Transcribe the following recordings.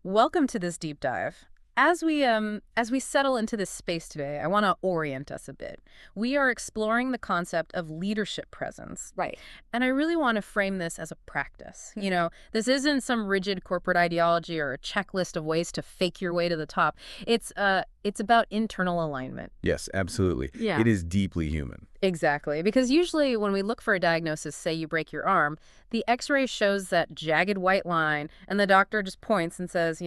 Welcome to this deep dive. As we settle into this space today, I want to orient us a bit. We are exploring the concept of leadership presence. Right. And I really want to frame this as a practice. This isn't some rigid corporate ideology or a checklist of ways to fake your way to the top. It's about internal alignment. Yes, absolutely. Yeah. It is deeply human. Exactly, because usually when we look for a diagnosis, say you break your arm, the x-ray shows that jagged white line and the doctor just points and says,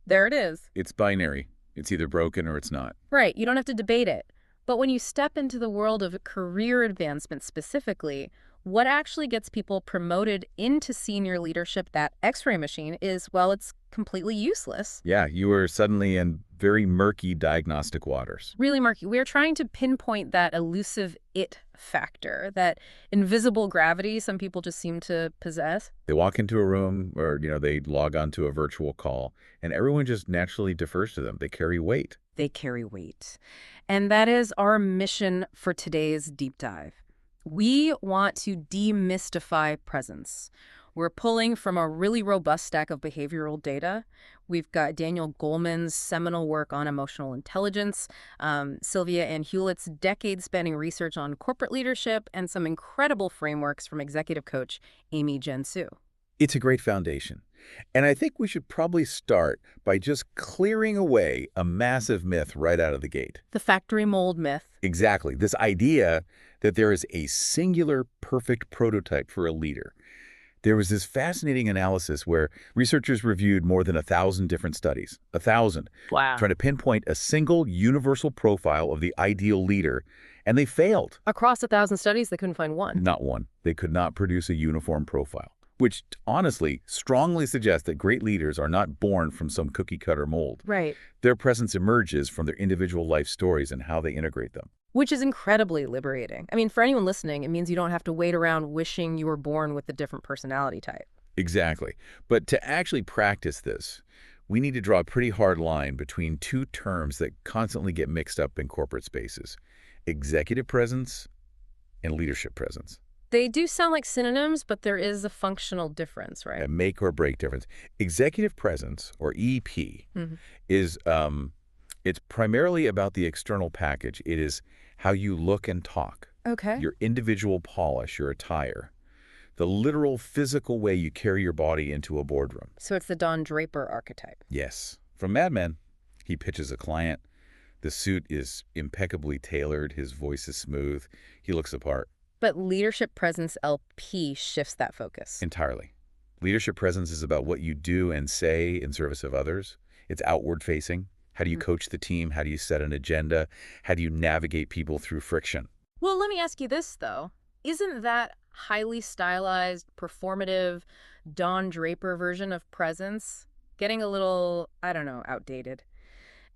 there it is. It's binary. It's either broken or it's not. Right, you don't have to debate it. But when you step into the world of career advancement specifically, what actually gets people promoted into senior leadership, that x-ray machine, is, well, it's completely useless. Yeah, you are suddenly in very murky diagnostic waters. Really murky. We're trying to pinpoint that elusive it factor, that invisible gravity some people just seem to possess. They walk into a room or, they log onto a virtual call and everyone just naturally defers to them. They carry weight. They carry weight. And that is our mission for today's deep dive. We want to demystify presence. We're pulling from a really robust stack of behavioral data. We've got Daniel Goleman's seminal work on emotional intelligence, Sylvia Ann Hewlett's decade-spanning research on corporate leadership, and some incredible frameworks from executive coach Amy Gensu. It's a great foundation. And I think we should probably start by just clearing away a massive myth right out of the gate. The factory mold myth. Exactly. This idea that there is a singular perfect prototype for a leader. There was this fascinating analysis where researchers reviewed more than 1,000 different studies, 1,000, Wow. trying to pinpoint a single universal profile of the ideal leader, and they failed. Across 1,000 studies, they couldn't find one. Not one. They could not produce a uniform profile, which honestly strongly suggests that great leaders are not born from some cookie-cutter mold. Right. Their presence emerges from their individual life stories and how they integrate them. Which is incredibly liberating. I mean, for anyone listening, it means you don't have to wait around wishing you were born with a different personality type. Exactly. But to actually practice this, we need to draw a pretty hard line between two terms that constantly get mixed up in corporate spaces: executive presence and leadership presence. They do sound like synonyms, but there is a functional difference, right? A make or break difference. Executive presence, or EP, is it's primarily about the external package. It is how you look and talk, Okay. your individual polish, your attire, the literal physical way you carry your body into a boardroom. So it's the Don Draper archetype. Yes. From Mad Men, he pitches a client. The suit is impeccably tailored. His voice is smooth. He looks the part. But leadership presence LP shifts that focus. Entirely. Leadership presence is about what you do and say in service of others. It's outward facing. How do you coach the team? How do you set an agenda? How do you navigate people through friction? Well, let me ask you this, though. Isn't that highly stylized, performative, Don Draper version of presence getting a little, I don't know, outdated?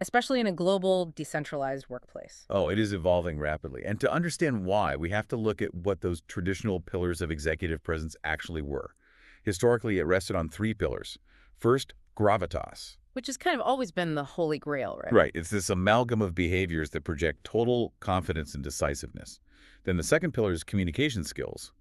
Especially in a global, decentralized workplace. Oh, it is evolving rapidly. And to understand why, we have to look at what those traditional pillars of executive presence actually were. Historically, it rested on three pillars. First, gravitas. Which has kind of always been the holy grail, right? Right. It's this amalgam of behaviors that project total confidence and decisiveness. Then the second pillar is communication skills.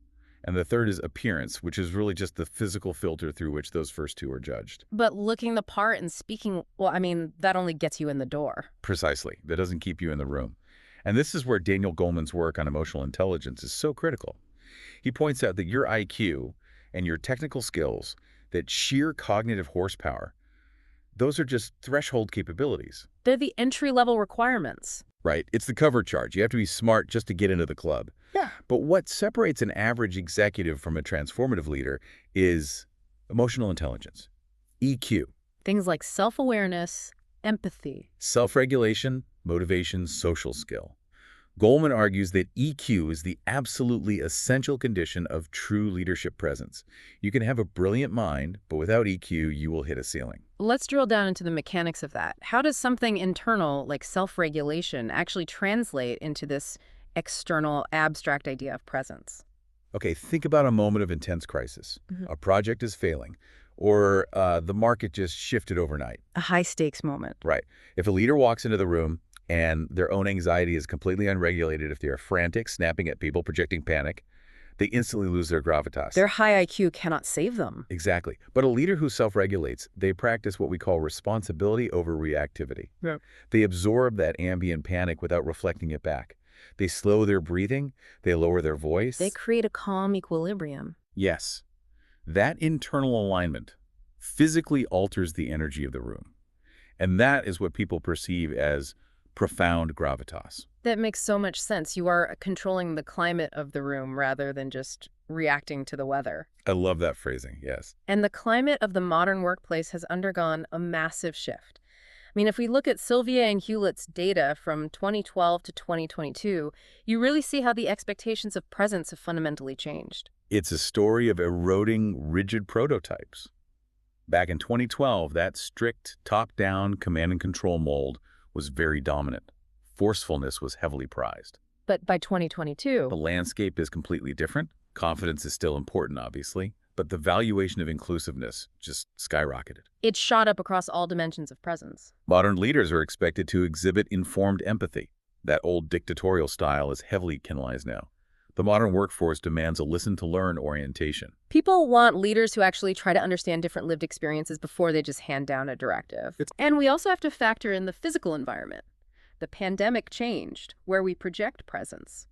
And the third is appearance, which is really just the physical filter through which those first two are judged. But looking the part and speaking, well, I mean, that only gets you in the door. Precisely. That doesn't keep you in the room. And this is where Daniel Goleman's work on emotional intelligence is so critical. He points out that your IQ and your technical skills, that sheer cognitive horsepower, those are just threshold capabilities. They're the entry-level requirements. Right. It's the cover charge. You have to be smart just to get into the club. Yeah. But what separates an average executive from a transformative leader is emotional intelligence, EQ. Things like self-awareness, empathy. Self-regulation, motivation, social skill. Goleman argues that EQ is the absolutely essential condition of true leadership presence. You can have a brilliant mind, but without EQ, you will hit a ceiling. Let's drill down into the mechanics of that. How does something internal, like self-regulation, actually translate into this external, abstract idea of presence? Okay, think about a moment of intense crisis. A project is failing, or the market just shifted overnight. A high-stakes moment. Right. If a leader walks into the room and their own anxiety is completely unregulated, if they are frantic, snapping at people, projecting panic, They instantly lose their gravitas. Their high IQ cannot save them. Exactly. But a leader who self-regulates, they practice what we call responsibility over reactivity. Yeah. They absorb that ambient panic without reflecting it back. They slow their breathing. They lower their They voice. create a calm equilibrium. Yes, that internal alignment physically alters the energy of the room. And that is what people perceive as profound gravitas. That makes so much sense. You are controlling the climate of the room rather than just reacting to the weather. I love that phrasing, yes. And the climate of the modern workplace has undergone a massive shift. I mean, if we look at Sylvia and Hewlett's data from 2012 to 2022, you really see how the expectations of presence have fundamentally changed. It's a story of eroding rigid prototypes. Back in 2012, that strict top-down command and control mold was very dominant. Forcefulness was heavily prized. But by The 2022, landscape is completely different. Confidence is still important, obviously, but the valuation of inclusiveness just skyrocketed. it shot up across all dimensions of presence. Modern leaders are expected to exhibit informed empathy. That old dictatorial style is heavily canalized now. The modern workforce demands a listen-to-learn orientation. People want leaders who actually try to understand different lived experiences before they just hand down a directive. It's- And we also have to factor in the physical environment. The pandemic changed where we project presence.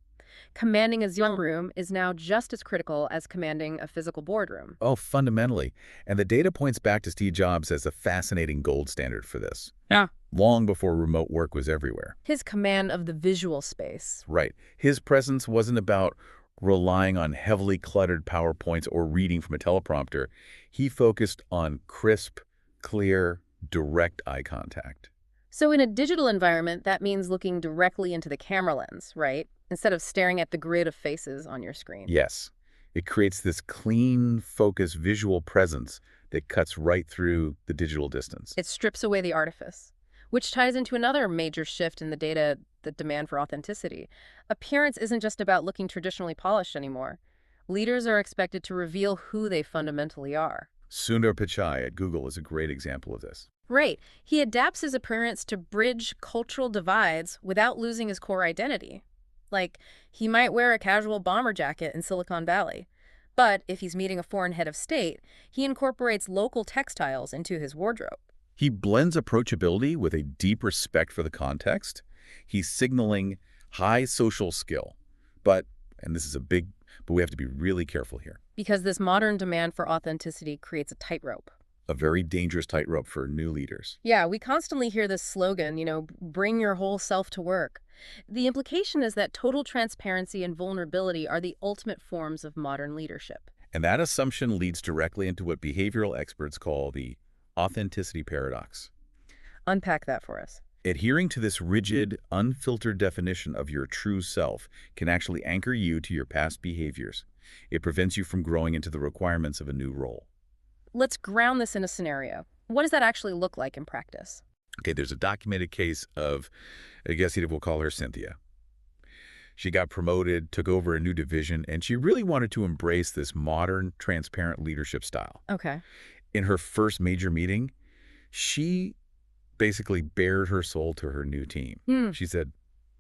Commanding a Zoom room is now just as critical as commanding a physical boardroom. Oh, fundamentally. And the data points back to Steve Jobs as a fascinating gold standard for this. Yeah. Long before remote work was everywhere. His command of the visual space. Right. His presence wasn't about relying on heavily cluttered PowerPoints or reading from a teleprompter. He focused on crisp, clear, direct eye contact. So in a digital environment, that means looking directly into the camera lens, right? Instead of staring at the grid of faces on your screen. Yes. It creates this clean, focused visual presence that cuts right through the digital distance. It strips away the artifice, which ties into another major shift in the data, the demand for authenticity. Appearance isn't just about looking traditionally polished anymore. Leaders are expected to reveal who they fundamentally are. Sundar Pichai at Google is a great example of this. Right. He adapts his appearance to bridge cultural divides without losing his core identity. Like, he might wear a casual bomber jacket in Silicon Valley. But if he's meeting a foreign head of state, he incorporates local textiles into his wardrobe. He blends approachability with a deep respect for the context. He's signaling high social skill. But, and this is but we have to be really careful here. Because this modern demand for authenticity creates a tightrope. A very dangerous tightrope for new leaders. Yeah, we constantly hear this slogan, bring your whole self to work. The implication is that total transparency and vulnerability are the ultimate forms of modern leadership. And that assumption leads directly into what behavioral experts call the authenticity paradox. Unpack that for us. Adhering to this rigid, unfiltered definition of your true self can actually anchor you to your past behaviors. It prevents you from growing into the requirements of a new role. Let's ground this in a scenario. What does that actually look like in practice? Okay, there's a documented case of, I guess we'll call her Cynthia. She got promoted, took over a new division, and she really wanted to embrace this modern, transparent leadership style. Okay. In her first major meeting, she basically bared her soul to her new team. She said,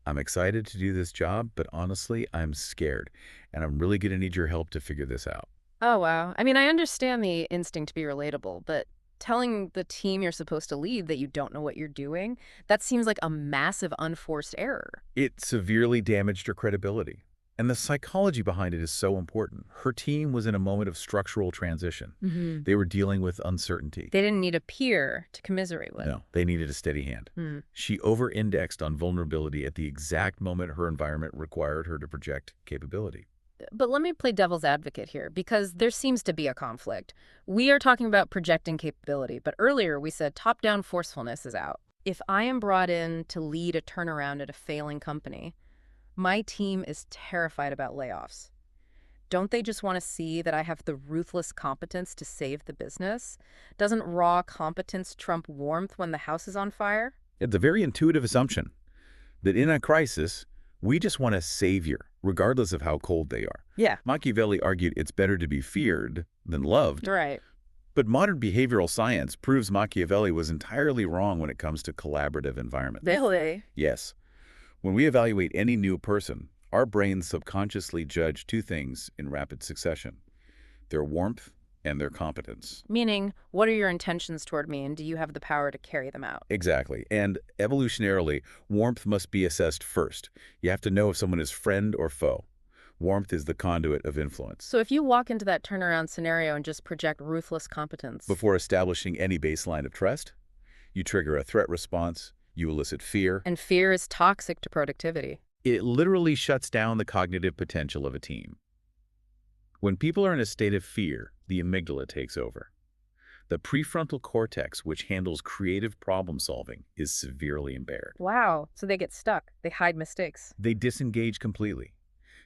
I'm excited to do this job, but honestly, I'm scared, and I'm really going to need your help to figure this out. Oh, wow. I mean, I understand the instinct to be relatable, but telling the team you're supposed to lead that you don't know what you're doing, that seems like a massive unforced error. It severely damaged her credibility. And the psychology behind it is so important. Her team was in a moment of structural transition. They were dealing with uncertainty. They didn't need a peer to commiserate with. No, they needed a steady hand. She over-indexed on vulnerability at the exact moment her environment required her to project capability. But let me play devil's advocate here, because there seems to be a conflict. We are talking about projecting capability, but earlier we said top-down forcefulness is out. If I am brought in to lead a turnaround at a failing company, my team is terrified about layoffs. Don't they just want to see that I have the ruthless competence to save the business? Doesn't raw competence trump warmth when the house is on fire? It's a very intuitive assumption that in a crisis, we just want a savior, regardless of how cold they are. Yeah. Machiavelli argued it's better to be feared than loved. Right. But modern behavioral science proves Machiavelli was entirely wrong when it comes to collaborative environments. Really? Yes. When we evaluate any new person, Our brains subconsciously judge two things in rapid succession: their warmth and their competence. Meaning, what are your intentions toward me, and do you have the power to carry them out? Exactly. And evolutionarily, warmth must be assessed first. You have to know if someone is friend or foe. Warmth is the conduit of influence. So if you walk into that turnaround scenario and just project ruthless competence, Before establishing any baseline of trust, you trigger a threat response, you elicit fear. and fear is toxic to productivity. It literally shuts down the cognitive potential of a team. When people are in a state of fear, the amygdala takes over. The prefrontal cortex, which handles creative problem solving, is severely impaired. Wow, so they get stuck. They hide mistakes. They disengage completely.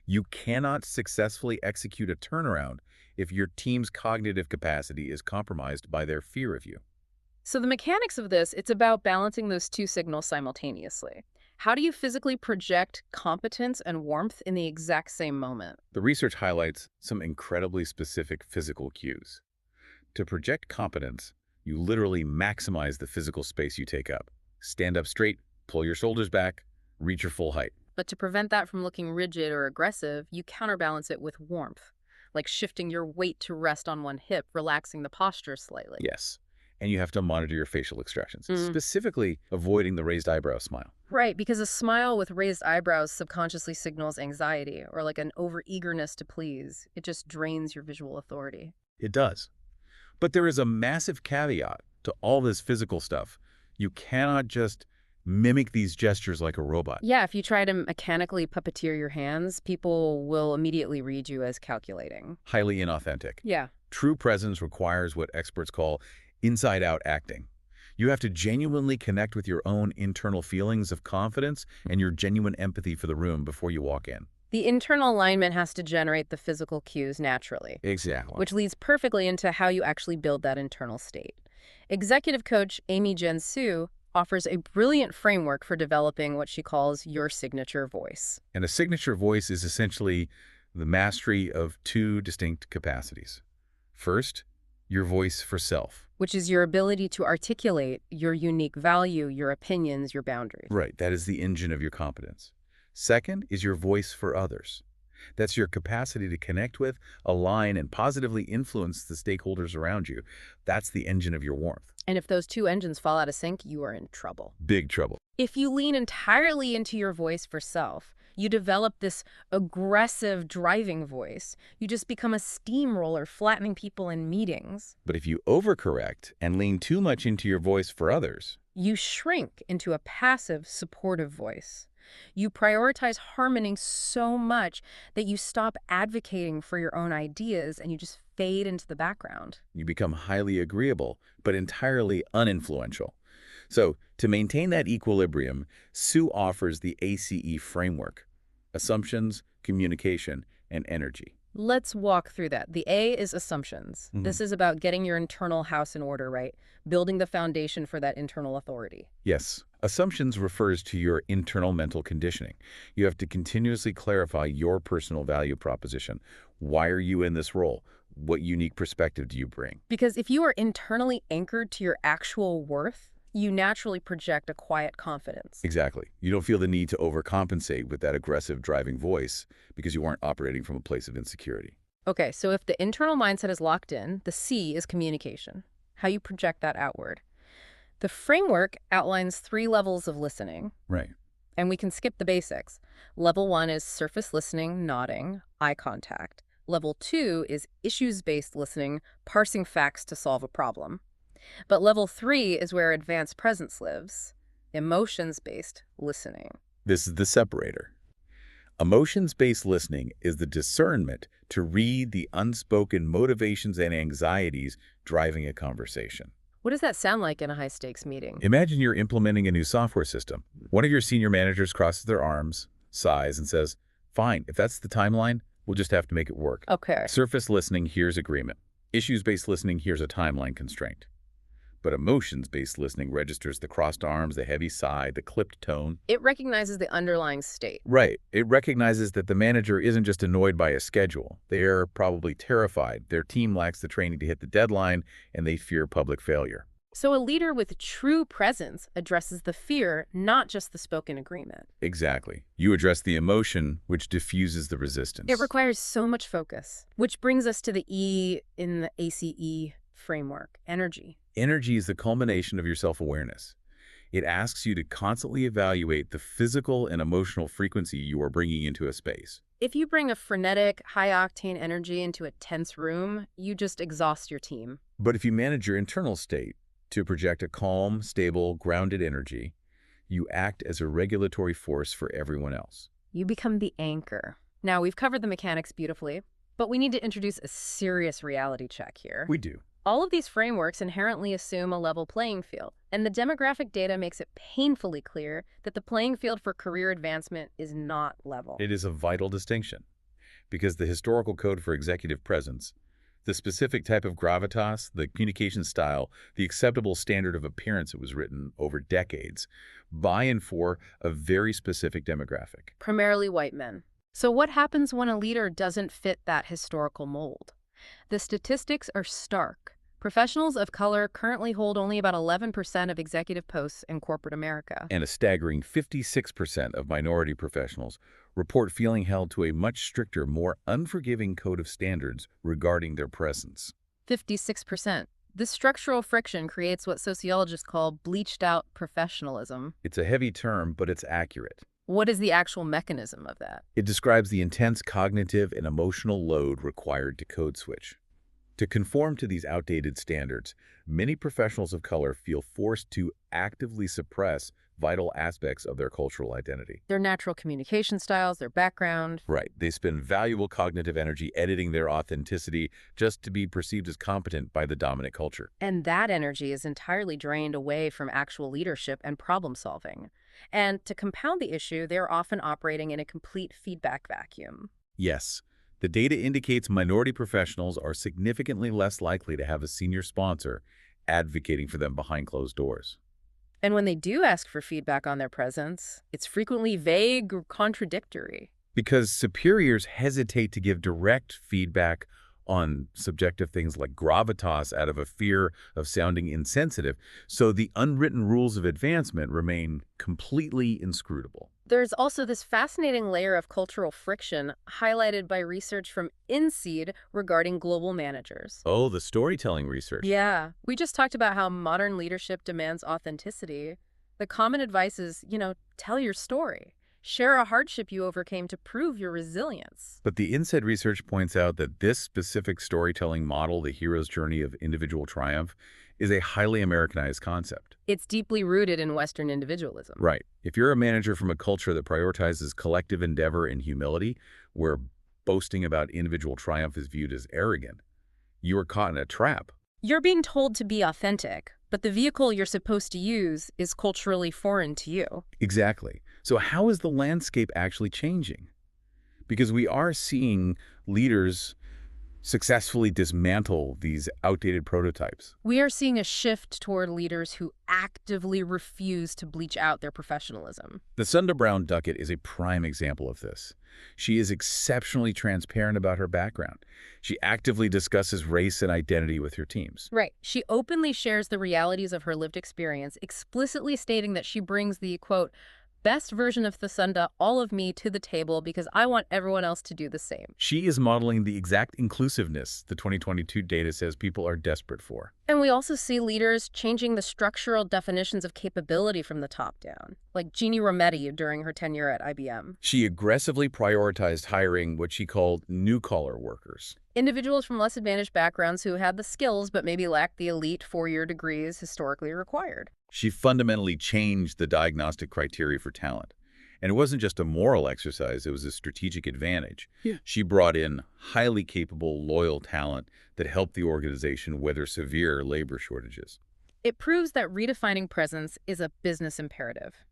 You cannot successfully execute a turnaround if your team's cognitive capacity is compromised by their fear of you. So the mechanics of this, it's about balancing those two signals simultaneously. How do you physically project competence and warmth in the exact same moment? The research highlights some incredibly specific physical cues. To project competence, you literally maximize the physical space you take up. Stand up straight, pull your shoulders back, reach your full height. But to prevent that from looking rigid or aggressive, you counterbalance it with warmth, like shifting your weight to rest on one hip, relaxing the posture slightly. Yes. And you have to monitor your facial expressions, Mm. specifically avoiding the raised eyebrow smile. Right, because a smile with raised eyebrows subconsciously signals anxiety or like an overeagerness to please. It just drains your visual authority. It does. But there is a massive caveat to all this physical stuff. You cannot just mimic these gestures like a robot. Yeah, if you try to mechanically puppeteer your hands, people will immediately read you as calculating. Highly inauthentic. Yeah. True presence requires what experts call inside-out acting. You have to genuinely connect with your own internal feelings of confidence and your genuine empathy for the room before you walk in. The internal alignment has to generate the physical cues naturally, Exactly. which leads perfectly into how you actually build that internal state. Executive coach Amy Jen Su offers a brilliant framework for developing what she calls your signature voice. And a signature voice is essentially the mastery of two distinct capacities. First, your voice for self. Which is your ability to articulate your unique value, your opinions, your boundaries. Right, that is the engine of your competence. Second is your voice for others. That's your capacity to connect with, align, and positively influence the stakeholders around you. That's the engine of your warmth. And if those two engines fall out of sync, you are in trouble. Big trouble. If you lean entirely into your voice for self, you develop this aggressive driving voice. You just become a steamroller flattening people in meetings. But if you overcorrect and lean too much into your voice for others, You shrink into a passive, supportive voice. You prioritize harmony so much that you stop advocating for your own ideas and you just fade into the background. you become highly agreeable, but entirely uninfluential. So, to maintain that equilibrium, Sue offers the ACE framework: assumptions, communication, and energy. Let's walk through that. The A is assumptions. This is about getting your internal house in order, right? Building the foundation for that internal authority. Yes, assumptions refers to your internal mental conditioning. You have to continuously clarify your personal value proposition. Why are you in this role? What unique perspective do you bring? Because if you are internally anchored to your actual worth, you naturally project a quiet confidence. Exactly. You don't feel the need to overcompensate with that aggressive driving voice because you aren't operating from a place of insecurity. Okay, so if the internal mindset is locked in, the C is communication, how you project that outward. The framework outlines 3 levels of listening, Right. and we can skip the basics. Level 1 is surface listening, nodding, eye contact. Level 2 is issues-based listening, parsing facts to solve a problem. But level 3 is where advanced presence lives, emotions-based listening. This is the separator. Emotions-based listening is the discernment to read the unspoken motivations and anxieties driving a conversation. What does that sound like in a high-stakes meeting? Imagine you're implementing a new software system. One of your senior managers crosses their arms, sighs, and says, "Fine, if that's the timeline, we'll just have to make it work." Okay. Surface listening hears agreement. Issues-based listening hears a timeline constraint. But emotions-based listening registers the crossed arms, the heavy sigh, the clipped tone. It recognizes the underlying state. Right. It recognizes that the manager isn't just annoyed by a schedule. They're probably terrified. Their team lacks the training to hit the deadline, and they fear public failure. So a leader with true presence addresses the fear, not just the spoken agreement. Exactly. You address the emotion, which diffuses the It resistance. requires so much focus, which brings us to the E in the ACE framework, energy. Energy is the culmination of your self-awareness. It asks you to constantly evaluate the physical and emotional frequency you are bringing into a space. If you bring a frenetic, high-octane energy into a tense room, you just exhaust your team. But if you manage your internal state to project a calm, stable, grounded energy, you act as a regulatory force for everyone else. You become the anchor. Now, we've covered the mechanics beautifully, but we need to introduce a serious reality check here. We do. All of these frameworks inherently assume a level playing field, and the demographic data makes it painfully clear that the playing field for career advancement is not level. It is a vital distinction because the historical code for executive presence, the specific type of gravitas, the communication style, the acceptable standard of appearance that was written over decades, by and for a very specific demographic. Primarily white men. So what happens when a leader doesn't fit that historical mold? The statistics are stark. Professionals of color currently hold only about 11% of executive posts in corporate America. And a staggering 56% of minority professionals report feeling held to a much stricter, more unforgiving code of standards regarding their presence. 56%. This structural friction creates what sociologists call bleached-out professionalism. It's a heavy term, but it's accurate. What is the actual mechanism of that? It describes the intense cognitive and emotional load required to code switch. To conform to these outdated standards, many professionals of color feel forced to actively suppress vital aspects of their cultural identity. Their natural communication styles, their background. Right. They spend valuable cognitive energy editing their authenticity just to be perceived as competent by the dominant culture. And that energy is entirely drained away from actual leadership and problem solving. And to compound the issue, they're often operating in a complete feedback vacuum. Yes, the data indicates minority professionals are significantly less likely to have a senior sponsor advocating for them behind closed doors. And when they do ask for feedback on their presence, it's frequently vague or contradictory. Because superiors hesitate to give direct feedback on subjective things like gravitas out of a fear of sounding insensitive, so the unwritten rules of advancement remain completely inscrutable. There's also this fascinating layer of cultural friction highlighted by research from INSEAD regarding global managers. Oh, the storytelling research. Yeah, we just talked about how modern leadership demands authenticity. The common advice is, tell your story. Share a hardship you overcame to prove your resilience. But the INSEAD research points out that this specific storytelling model, the hero's journey of individual triumph, is a highly Americanized concept. It's deeply rooted in Western individualism. Right. If you're a manager from a culture that prioritizes collective endeavor and humility, where boasting about individual triumph is viewed as arrogant, you are caught in a trap. You're being told to be authentic, but the vehicle you're supposed to use is culturally foreign to you. Exactly. So how is the landscape actually changing? Because we are seeing leaders successfully dismantle these outdated prototypes. We are seeing a shift toward leaders who actively refuse to bleach out their professionalism. The Sunda Brown Duckett is a prime example of this. She is exceptionally transparent about her background. She actively discusses race and identity with her teams. Right. She openly shares the realities of her lived experience, explicitly stating that she brings the, quote, best version of the Sunda, all of me, to the table because I want everyone else to do the same. She is modeling the exact inclusiveness the 2022 data says people are desperate for. And we also see leaders changing the structural definitions of capability from the top down, like Jeannie Rometty during her tenure at IBM. She aggressively prioritized hiring what she called new-collar workers. Individuals from less advantaged backgrounds who had the skills but maybe lacked the elite four-year degrees historically required. She fundamentally changed the diagnostic criteria for talent. And it wasn't just a moral exercise, it was a strategic advantage. Yeah. She brought in highly capable, loyal talent that helped the organization weather severe labor shortages. It proves that redefining presence is a business imperative.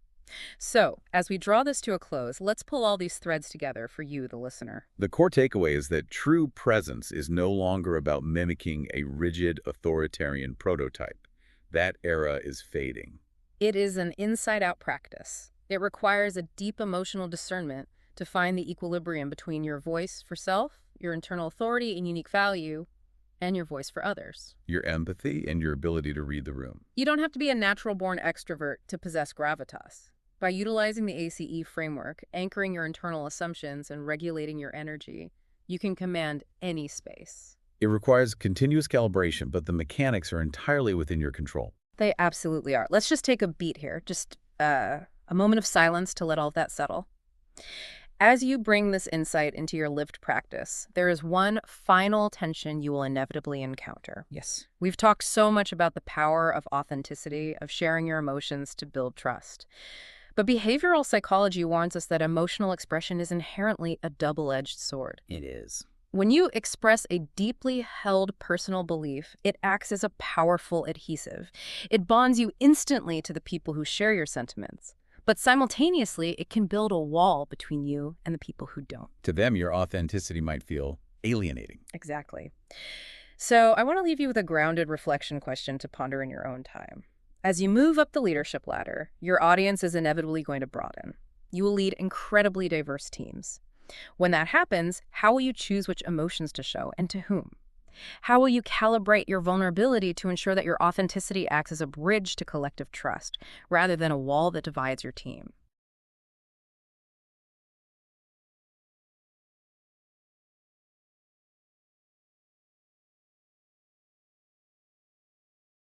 So, as we draw this to a close, let's pull all these threads together for you, the listener. The core takeaway is that true presence is no longer about mimicking a rigid, authoritarian prototype. That era is fading. It is an inside-out practice. It requires a deep emotional discernment to find the equilibrium between your voice for self, your internal authority and unique value, And your voice for others. your empathy, and your ability to read the room. You don't have to be a natural-born extrovert to possess gravitas. By utilizing the ACE framework, anchoring your internal assumptions, and regulating your energy, you can command any space. It requires continuous calibration, but the mechanics are entirely within your control. They absolutely are. Let's just take a beat here, just a moment of silence to let all of that settle. As you bring this insight into your lived practice, there is one final tension you will inevitably encounter. Yes. We've talked so much about the power of authenticity, of sharing your emotions to build trust. But behavioral psychology warns us that emotional expression is inherently a double-edged sword. It is. When you express a deeply held personal belief, it acts as a powerful adhesive. It bonds you instantly to the people who share your sentiments. But simultaneously, it can build a wall between you and the people who don't. To them, your authenticity might feel alienating. Exactly. So I want to leave you with a grounded reflection question to ponder in your own time. As you move up the leadership ladder, your audience is inevitably going to broaden. You will lead incredibly diverse teams. When that happens, how will you choose which emotions to show and to whom? How will you calibrate your vulnerability to ensure that your authenticity acts as a bridge to collective trust, rather than a wall that divides your team?